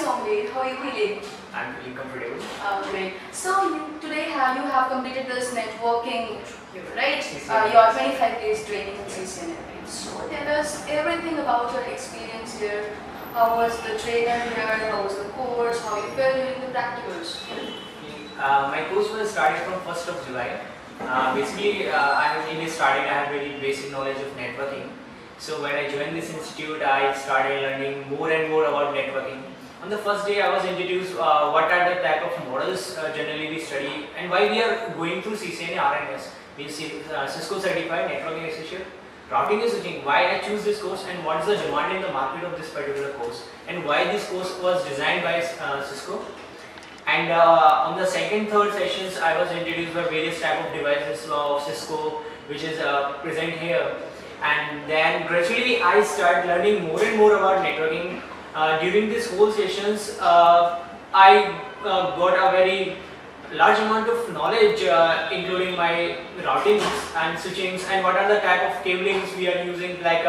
Somveer, how are you feeling? I'm feeling comfortable. Great. So today you have completed this networking, right? CCNA. Your 25 days training in CCNA. So tell us everything about your experience here. How was the trainer here? How was the course? How you felt during the practicals? My course was started from 1st of July. Basically, I have really started, I have very basic knowledge of networking. So when I joined this institute, I started learning more and more about networking. On the first day, I was introduced what are the type of models generally we study and why we are going through CCNA RNS, means Cisco Certified Networking Associate. Routing and switching, why I choose this course and what is the demand in the market of this particular course and why this course was designed by Cisco. And on the second, third sessions, I was introduced by various type of devices of Cisco, which is present here. And then gradually I start learning more and more about networking. During these whole sessions, I got a very large amount of knowledge, including my routings and switchings and what are the type of cablings we are using, like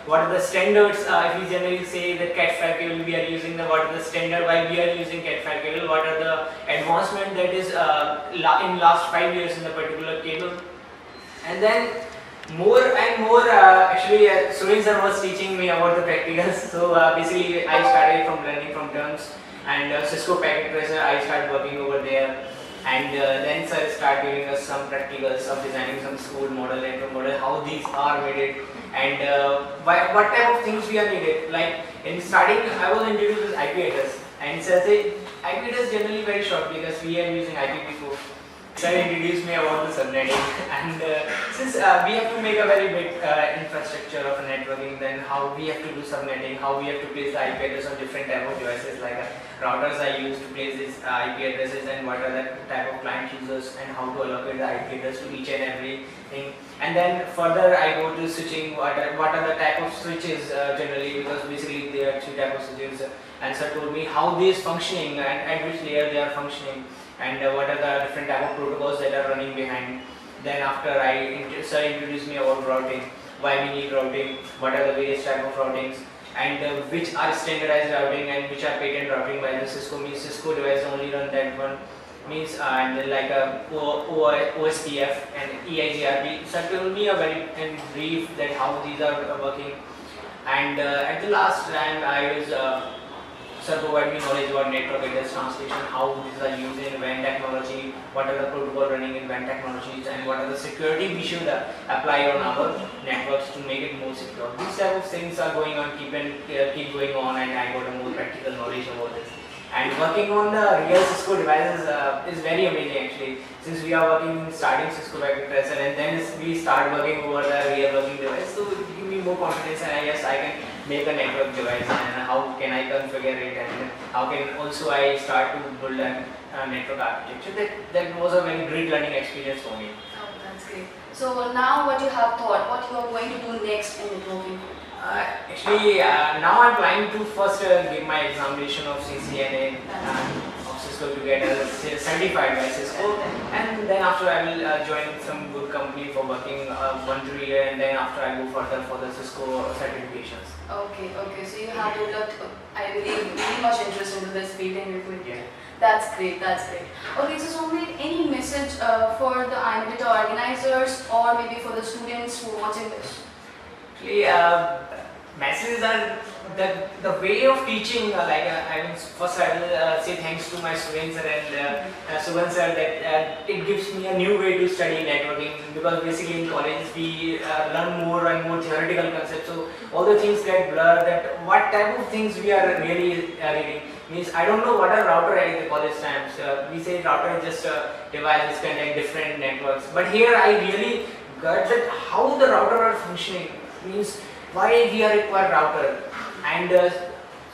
what are the standards, if we generally say that Cat5 cable we are using, what are the standard, why we are using Cat5 cable, what are the advancement that is in last 5 years in the particular cable. And then more and more, actually Surin sir was teaching me about the practicals, so basically I started from learning from terms and Cisco packet tracer I started working over there. And then sir start giving us some practicals of designing some school model, network model, how these are made and what type of things we are needed. Like in starting I was introduced with IP address and sir said IP address generally very short because we are using IPv4. Sir introduced me about the subnetting and since we have to make a very big infrastructure of networking, then how we have to do subnetting, how we have to place the IP address on different type of devices, like routers I use to place these IP addresses and what are the type of client users and how to allocate the IP address to each and everything. And then further I go to switching, what are the type of switches generally, because basically there are 2 type of switches and sir told me how they is functioning and at which layer they are functioning and what are the different type of protocols that are running behind. Then after sir introduced me about routing, why we need routing, what are the various type of routings and which are standardized routing and which are patent routing by the Cisco, means Cisco device only run that one, means and like a OSPF and EIGRP. Sir told me a very in brief that how these are working, and at the last time I was sir provide me knowledge about network address translation, how these are used in WAN technology, what are the protocol running in WAN technologies and what are the security we should apply on our networks to make it more secure. These type of things are going on, keep going on, and I got a more practical knowledge about this. And working on the real Cisco devices is very amazing actually, since we are working starting Cisco packet tracer and then we start working over the real working device, so it give me more confidence and I guess I can make a network device and how can I configure it and how can also I start to build a network architecture. That was a very great learning experience for me. Oh, that's great. So now what you have thought, what you are going to do next in networking? Actually, now I'm planning to first give my examination of CCNA of Cisco to get certified by Cisco, and then after I will join some good company for working 1 to 2 years, and then after I go further for the Cisco certifications. Okay, so you have developed, I believe, very much interest into this field and networking. Yeah. That's great. Okay, so Somveer, any message for the IMEDITA organizers or maybe for the students who are watching this? Actually, messages are the way of teaching. First I will say thanks to my students and Sugan sir that it gives me a new way to study networking, because basically in college we learn more and more theoretical concepts. So all the things get blurred. That what type of things we are really reading. Means I don't know what a router is at the college times. We say router is just a device which connect different networks. But here I really got that how the router are functioning. Means why we are required router, and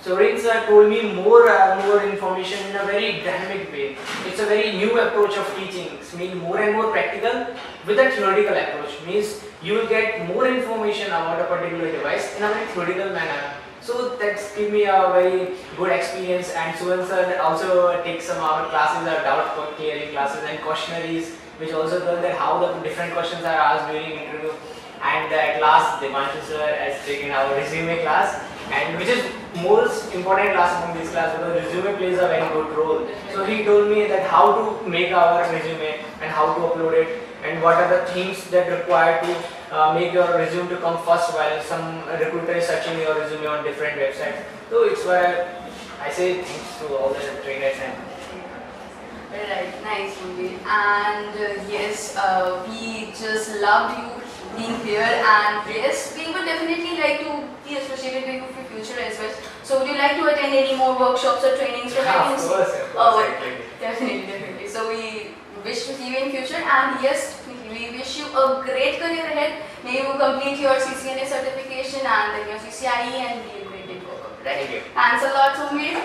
Surin sir told me more information in a very dynamic way. It's a very new approach of teaching. It's mean more and more practical with a theoretical approach. Means you will get more information about a particular device in a very theoretical manner. So that's give me a very good experience. And Surin sir also takes some of our classes, doubt clearing classes and questionnaires, which also tell that how the different questions are asked during interview. And at last Devanshu sir has taken our resume class, and which is most important class among this class because resume plays a very good role. So he told me that how to make our resume and how to upload it and what are the things that require to make your resume to come first while some recruiter is searching your resume on different websites. So it's why I say thanks to all the trainers and Right, nice movie. And yes, we just loved you being here, and yes, we would definitely like to be associated with you for future as well. So would you like to attend any more workshops or trainings from yeah, of INC? course, Oh, exactly. definitely, definitely. So we wish to see you in future, and yes, we wish you a great career ahead. May you complete your CCNA certification and then your CCIE and be a great networker. Right? Thank you. Thanks a lot, Sumir.